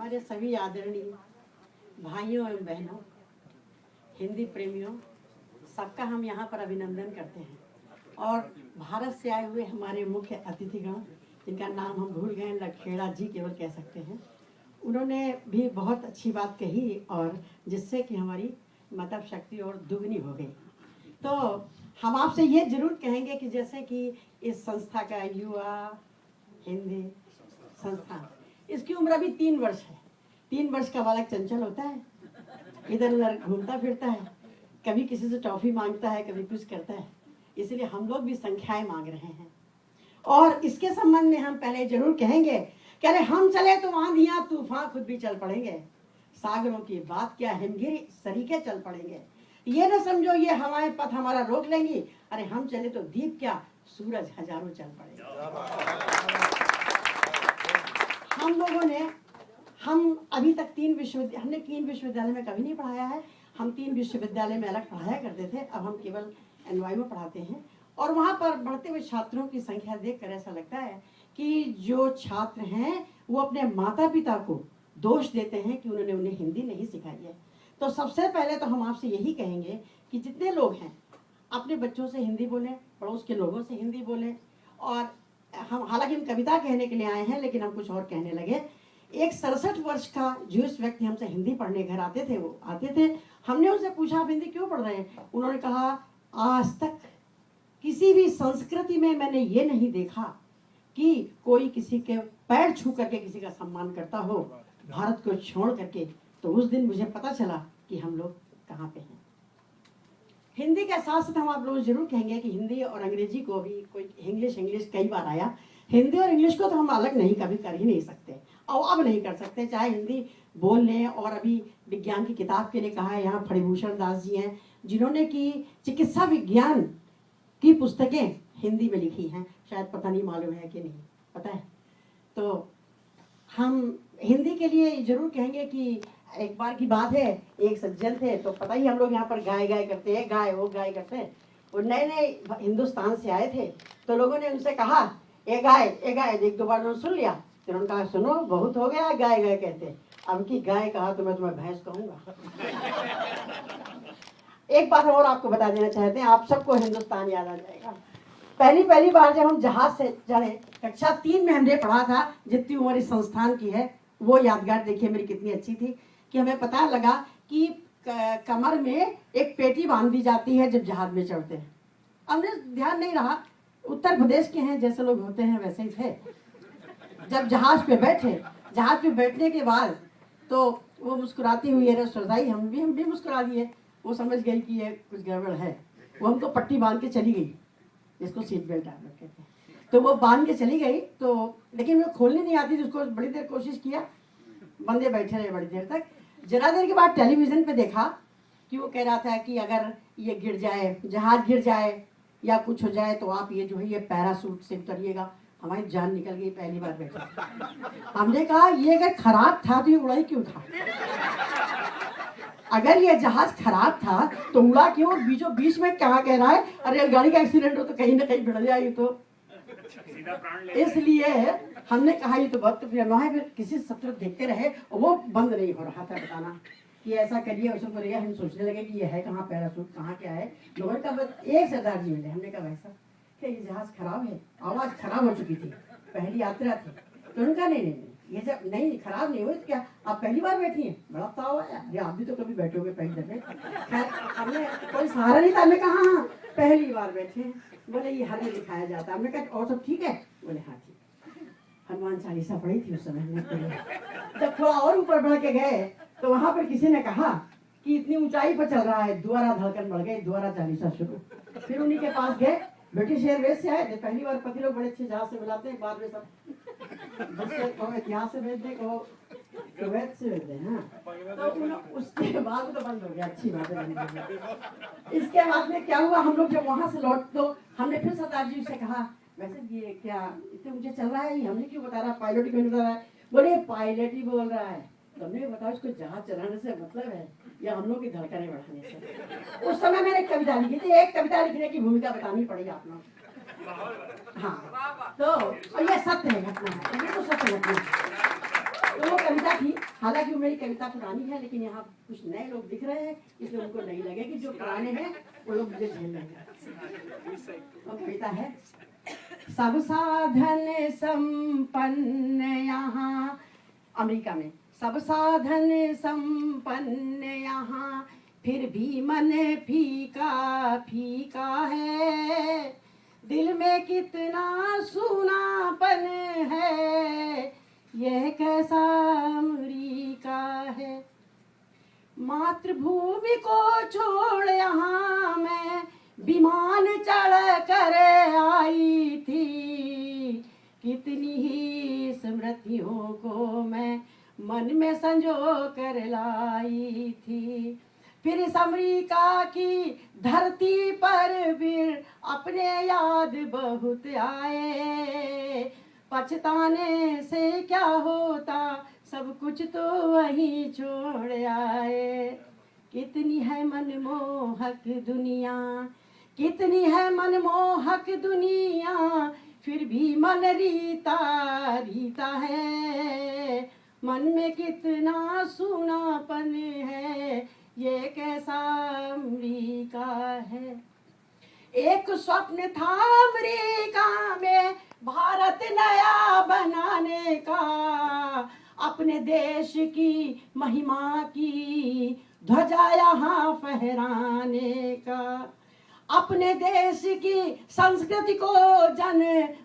हमारे सभी आदरणीय भाइयों एवं बहनों, हिंदी प्रेमियों, सबका हम यहाँ पर अभिनंदन करते हैं। और भारत से आए हुए हमारे मुख्य अतिथिगण, जिनका नाम हम भूल गए, लखेड़ा जी केवल कह सकते हैं, उन्होंने भी बहुत अच्छी बात कही और जिससे कि हमारी मतलब शक्ति और दुगनी हो गई। तो हम आपसे ये जरूर कहेंगे कि जैसे कि इस संस्था का युवा हिंदी संस्था, इसकी उम्र अभी 3 वर्ष है। 3 वर्ष का बालक चंचल होता है, इधर उधर घूमता फिरता है, कभी किसी से टॉफी मांगता है, कभी कुछ करता है। इसलिए हम लोग भी संख्याएं मांग रहे हैं। और इसके संबंध में हम पहले जरूर कहेंगे कि अरे हम चले तो आंधियां तूफान खुद भी चल पड़ेंगे, सागरों की बात क्या हिमगिरी सरीके चल पड़ेंगे। ये न समझो ये हवाएं पथ हमारा रोक लेंगी, अरे हम चले तो दीप क्या सूरज हजारों चल पड़ेंगे। हम लोगों ने अभी तक 3 विश्वविद्यालय में कभी नहीं पढ़ाया है। हम 3 विश्वविद्यालय में अलग पढ़ाया करते थे, अब हम केवल एनवाई में पढ़ाते हैं। और वहाँ पर बढ़ते हुए छात्रों की संख्या देखकर ऐसा लगता है कि जो छात्र हैं वो अपने माता पिता को दोष देते हैं कि उन्होंने उन्हें हिंदी नहीं सिखाई है। तो सबसे पहले तो हम आपसे यही कहेंगे कि जितने लोग हैं अपने बच्चों से हिंदी बोलें, पड़ोस के लोगों से हिंदी बोलें। और हम हालांकि हम कविता कहने के लिए आए हैं, लेकिन हम कुछ और कहने लगे। एक 67 वर्ष का ज्यूइश व्यक्ति हमसे हिंदी पढ़ने घर आते थे। हमने उनसे पूछा आप हिंदी क्यों पढ़ रहे हैं? उन्होंने कहा आज तक किसी भी संस्कृति में मैंने ये नहीं देखा कि कोई किसी के पैर छू करके किसी का सम्मान करता हो, भारत को छोड़ करके। तो उस दिन मुझे पता चला कि हम लोग कहाँ पे हैं। हिंदी के साथ साथ हम आप लोग जरूर कहेंगे कि हिंदी और अंग्रेजी को भी कोई इंग्लिश कई बार आया। हिंदी और इंग्लिश को तो हम अलग नहीं कभी कर ही नहीं सकते और अब नहीं कर सकते, चाहे हिंदी बोल लें। और अभी विज्ञान की किताब के लिए कहा है, यहाँ फणिभूषण दास जी हैं जिन्होंने की चिकित्सा विज्ञान की पुस्तकें हिंदी में लिखी हैं। शायद पता नहीं मालूम है कि नहीं पता है। तो हम हिंदी के लिए जरूर कहेंगे कि एक बार की बात है, एक सज्जन थे, तो पता ही हम लोग यहाँ पर गाय करते हैं, गाय करते हैं। वो नए हिंदुस्तान से आए थे, तो लोगों ने उनसे कहा ए गाय 1-2 बार उन्होंने सुन लिया। फिर उन्होंने कहा सुनो बहुत हो गया गाय कहते, अब की गाय कहा तो मैं तुम्हें भैंस कहूंगा। एक बात और आपको बता देना चाहते हैं, आप सबको हिंदुस्तान याद आ जाएगा। पहली बार जब हम जहाज से चढ़े, कक्षा 3 में हमने पढ़ा था, जितनी उम्र इस संस्थान की है वो यादगार देखिए मेरी कितनी अच्छी थी कि हमें पता लगा कि कमर में एक पेटी बांध दी जाती है जब जहाज में चढ़ते हैं। हमने ध्यान नहीं रहा, उत्तर प्रदेश के हैं, जैसे लोग होते हैं वैसे ही थे। जब जहाज पे बैठने के बाद तो वो मुस्कुराती हुई रसोई, हम भी मुस्कुरा दिए। वो समझ गई कि ये कुछ गड़बड़ है, वो हमको पट्टी बांध के चली गई, जिसको सीट बेल्ट आप लोग कहते हैं। तो वो बांध के चली गई, तो लेकिन वो खोलनी नहीं आती थी, उसको बड़ी देर कोशिश किया, बंदे बैठे रहे बड़ी देर तक। जरा देर के बाद टेलीविजन पे देखा कि वो कह रहा था कि अगर ये गिर जाए, जहाज गिर जाए या कुछ हो जाए तो आप ये जो है ये पैरासूट से उतरिएगा। हमारी जान निकल गई, पहली बार बैठा। हमने कहा ये अगर खराब था तो ये उड़ा ही क्यों था? अगर ये जहाज खराब था तो उड़ा क्यों? बीच में कहाँ कह रहा है अरे गाड़ी का एक्सीडेंट हो तो कहीं ना कहीं भिड़ जाएगी। तो इसलिए हमने कहा ये तो बहुत फिर किसी सत्र देखते रहे और वो बंद नहीं हो रहा था बताना कि ऐसा करिए वैसा करिए। हम सोचने लगे कि ये है कहाँ पैरासूट, कहाँ क्या है। लोगों का बस एक सरदार जी मिले, हमने कहा वैसा क्या ये जहाज खराब है? आवाज खराब हो चुकी थी, पहली यात्रा थी। तो उनका नहीं ये जब नहीं खराब नहीं हुई तो क्या आप पहली बार बैठी हैं? बड़ा ताव है यार, आप भी तो कभी बैठोगे पहली दफे। हमने कोई सहारा नहीं था, हमने कहा हाँ पहली बार बैठे हैं। बोले ये हर में दिखाया जाता है। हमने कहा और सब ठीक है? बोले हाँ ठीक। हनुमान चालीसा पढ़ी थी उस समय हमने। जब थोड़ा और ऊपर बढ़ के गए तो वहां पर किसी ने कहा कि इतनी ऊंचाई पर चल रहा है, दोबारा धड़कन बढ़ गई, दोबारा चालीसा शुरू। फिर उन्हीं के पास गए, ब्रिटिश एयरवेज से आए थे। पहली बार पति लोग बड़े अच्छे जहाज से बुलाते हैं, बाद में सब इतिहास से भेज दे, कुवैत से भेज दे। हाँ तो उसके बाद तो बंद हो गया, अच्छी बात है। इसके बाद में क्या हुआ, हम लोग जब वहां से लौट तो हमने फिर सरदार जी से कहा वैसे ये क्या इतने ऊंचे चल रहा है, हमने क्यों बता रहा, पायलट ही क्यों बता रहा है? बोले पायलट ही बोल रहा है। तो हमने बताया उसको जहाज चलाने से मतलब है या हम लोग की धड़कनें बढ़ाने से। उस समय मैंने कविता लिखी थी, एक कविता लिखने की भूमिका बतानी पड़ी आप लोग। हाँ तो और ये सत्य है, घटना है, ये तो सत्य घटना है। तो वो कविता थी। हालांकि वो मेरी कविता पुरानी है, लेकिन यहाँ कुछ नए लोग दिख रहे हैं, इसलिए उनको नहीं लगे कि जो पुराने हैं वो लोग मुझे झेल लेंगे। वो कविता है, सब साधन संपन्न यहाँ, अमेरिका में, सब साधन संपन्न यहाँ, फिर भी मन फीका फीका है, दिल में कितना सूनापन है, यह कैसा अमेरिका है। मातृभूमि को छोड़ यहाँ मैं विमान चढ़ कर आई थी, कितनी ही स्मृतियों को मैं मन में संजो कर लाई थी। फिर इस अमेरिका की धरती पर फिर अपने याद बहुत आए, पछताने से क्या होता, सब कुछ तो वहीं छोड़ आए। कितनी है मनमोहक दुनिया, कितनी है मनमोहक दुनिया, फिर भी मन रीता रीता है, मन में कितना सूनापन है, ये कैसा अमेरिका है। एक स्वप्न था अमेरिका में भारत नया बनाने का, अपने देश की महिमा की ध्वजा यहाँ फहराने का, अपने देश की संस्कृति को जन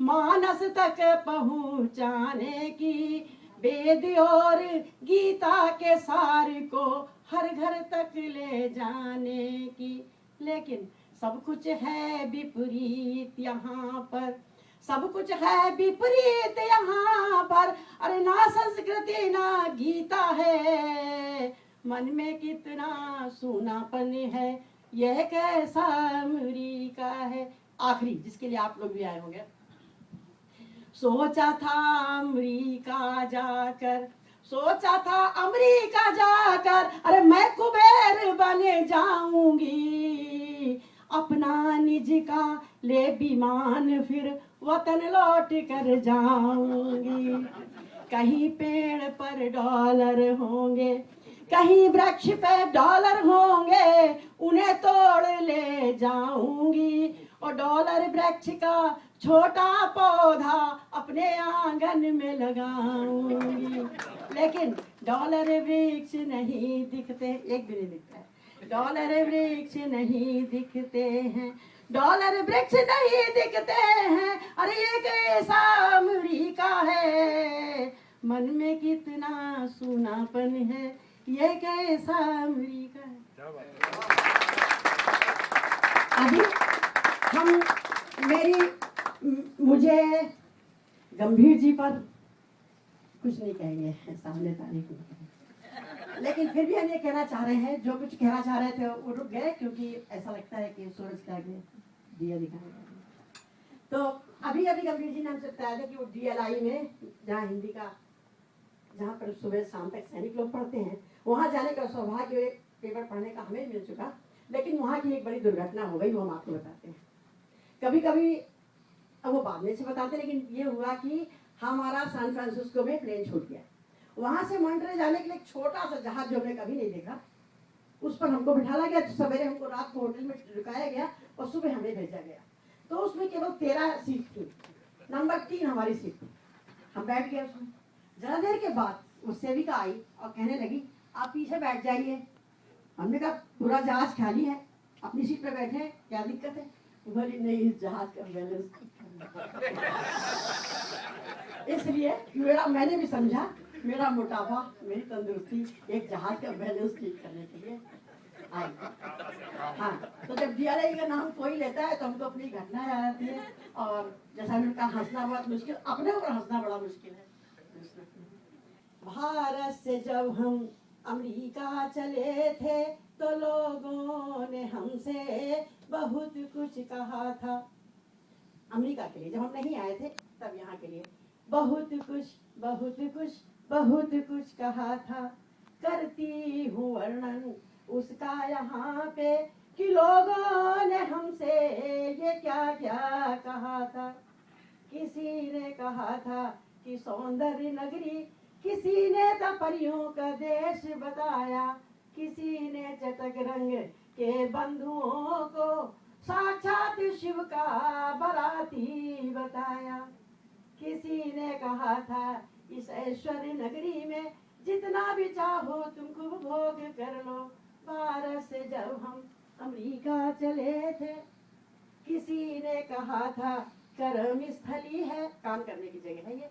मानस तक पहुँचाने की, वेद और गीता के सार को हर घर तक ले जाने की। लेकिन सब कुछ है विपरीत यहाँ पर, सब कुछ है विपरीत यहाँ पर, अरे ना संस्कृति ना गीता है, मन में कितना सूनापन है, यह कैसा अमेरिका है। आखिरी जिसके लिए आप लोग भी आए होंगे, सोचा था अमेरिका जाकर, सोचा था अमेरिका जाकर, अरे मैं कुबेर बन जाऊंगी, अपना निज का ले विमान फिर वतन लौट कर जाऊंगी। कहीं पेड़ पर डॉलर होंगे, कहीं वृक्ष पे डॉलर होंगे, उन्हें तोड़ ले जाऊंगी, और डॉलर वृक्ष का छोटा पौधा अपने आंगन में लगाऊंगी। लेकिन डॉलर वृक्ष नहीं दिखते, एक भी नहीं दिखता है, डॉलर वृक्ष नहीं दिखते हैं, डॉलर वृक्ष नहीं दिखते हैं, अरे ये कैसा अमेरिका है, मन में कितना सूनापन है, ये कैसा अमेरिका है। अभी हम मुझे गंभीर जी पर कुछ नहीं कहेंगे, सामने तारीफ नहीं करेंगे, लेकिन फिर भी हम ये कहना चाह रहे हैं, जो कुछ कहना चाह रहे थे वो रुक गए, क्योंकि ऐसा लगता है कि सूरज के आगे दिया दिखाने लगे। तो अभी गंभीर जी ने हमसे बताया था कि वो DLI में, जहाँ हिंदी का, जहाँ पर सुबह शाम तक सैनिक लोग पढ़ते हैं, वहाँ जाने का सौभाग्य एक पेपर पढ़ने का हमें मिल चुका, लेकिन वहाँ की एक बड़ी दुर्घटना हो गई, वो हम आपको बताते हैं। कभी कभी अब वो बाद में से बताते, लेकिन ये हुआ कि हमारा सैन फ्रांसिस्को में प्लेन छूट गया, वहाँ से मॉन्ट्रियल जाने के लिए एक छोटा सा जहाज जो हमने कभी नहीं देखा, उस पर हमको बिठाया गया, सवेरे हमको रात को होटल में रुकाया गया और सुबह हमें भेजा गया। तो उसमें केवल 13 सीट थी, नंबर 3 हमारी सीट थी। हम बैठ गए उसमें। जरा देर के बाद वो सेविका आई और कहने लगी, आप पीछे बैठ जाइए। हमने कहा पूरा जहाज खाली है, अपनी सीट पे बैठे, क्या दिक्कत है? बोली नहीं, इस जहाज का बैलेंस इसलिए मैंने भी समझा, मेरा मोटापा, मेरी तंदुरुस्ती एक जहाज का बैलेंस ठीक करने के लिए आई। हाँ, तो जब DLI का नाम कोई लेता है तो हमको अपनी घटना याद आती है, और जैसा मैंने कहा, हंसना बहुत मुश्किल, अपने ऊपर हंसना बड़ा मुश्किल है। भारत से जब हम अमेरिका चले थे तो लोगों ने हमसे बहुत कुछ कहा था। अमेरिका के लिए जब हम नहीं आए थे, तब यहाँ के लिए बहुत कुछ कहा था। करती हूँ वर्णन उसका यहाँ पे कि लोगों ने हमसे ये क्या क्या कहा था। किसी ने कहा था कि सौंदर्य नगरी किसी ने तो परियों का देश बताया, किसी ने चटक रंग के बंधुओं को साक्षात शिव का बराती बताया। किसी ने कहा था इस ऐश्वर्य नगरी में जितना भी चाहो तुम खूब भोग कर लो। भारत से जब हम अमेरिका चले थे, किसी ने कहा था कर्म स्थली है, काम करने की जगह है ये।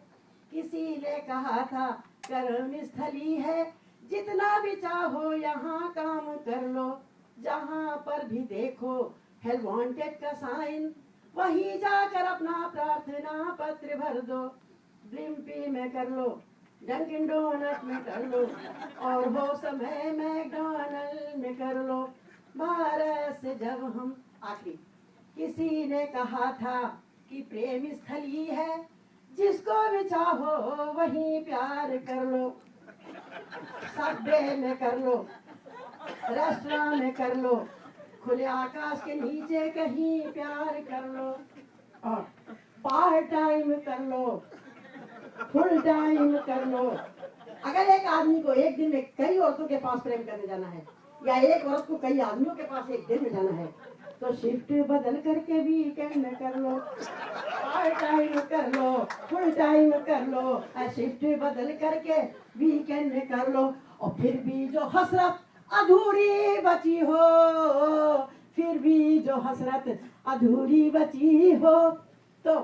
किसी ने कहा था कर्म स्थली है, जितना भी चाहो यहाँ काम कर लो। जहाँ पर भी देखो है वांटेड का साइन, वहीं जाकर अपना प्रार्थना पत्र भर दो। ब्लिम्पी में कर लो, डंकिन डोनट में कर लो, और हो समय मैकडॉनल्ड में कर लो। भारत से जब हम आखिरी, किसी ने कहा था कि प्रेम स्थली है, जिसको भी चाहो वहीं प्यार कर लो। सबवे में कर लो, रेस्टोरेंट में कर लो, खुले आकाश के नीचे कहीं प्यार कर लो। और पार्ट टाइम कर लो, फुल टाइम कर लो। अगर एक आदमी को एक दिन में कई औरतों के पास प्रेम करने जाना है, या एक औरत को कई आदमियों के पास एक दिन में जाना है, तो शिफ्ट बदल करके वीकेंड में कर लो, पार्ट टाइम कर लो, फुल टाइम कर लो, शिफ्ट बदल करके वीकेंड में कर लो। और फिर भी जो हसरत अधूरी बची हो, फिर भी जो हसरत अधूरी बची हो, तो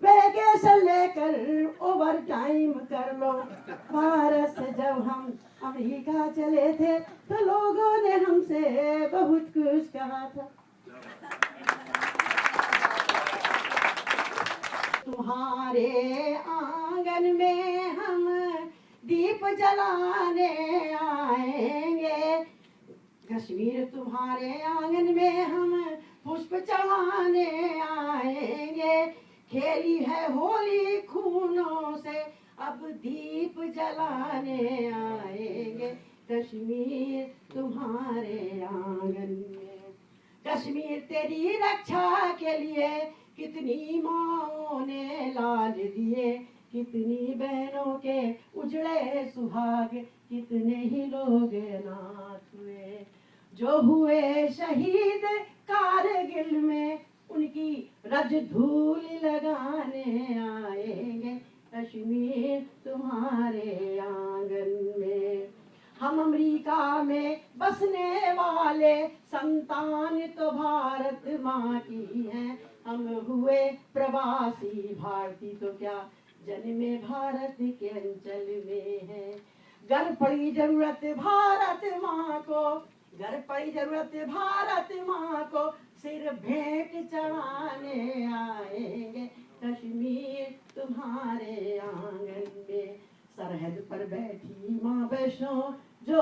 वैकेशन लेकर ओवर टाइम कर लो। भारत से जब हम अमेरिका चले थे, तो लोगों ने हमसे बहुत कुछ कहा था। तुम्हारे आंगन में हम दीप जलाने आएंगे, कश्मीर तुम्हारे आंगन में हम पुष्प चढ़ाने आएंगे। खेली है होली खूनों से, अब दीप जलाने आएंगे, कश्मीर तुम्हारे आंगन में। कश्मीर तेरी रक्षा के लिए कितनी माँओं ने लाल दिए, कितनी बहनों के उजड़े सुहाग, कितने ही लोग नाथ हुए। जो हुए शहीद कारगिल में, उनकी रज धूल लगाने आएंगे, कश्मीर तुम्हारे आंगन में। हम अमेरिका में बसने वाले संतान तो भारत माँ की हैं, हम हुए प्रवासी भारतीय तो क्या जन्मे भारत के अंचल में है। घर पड़ी जरूरत भारत माँ को, घर पड़ी जरूरत भारत माँ को, सिर भेंट चढ़ाने आएंगे, कश्मीर तुम्हारे आंगन में। सरहद पर बैठी माँ वैष्णो जो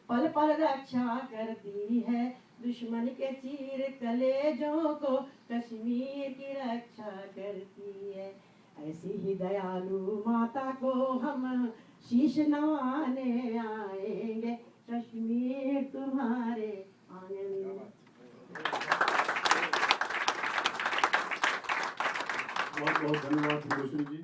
पल पल रक्षा करती है, दुश्मन के चीर कलेजों को कश्मीर की रक्षा करती है। ऐसी ही दयालु माता को हम शीश नवाने आएंगे, कश्मीर तुम्हारे आंगन में। बहुत बहुत धन्यवाद भुवनेश्वरी जी।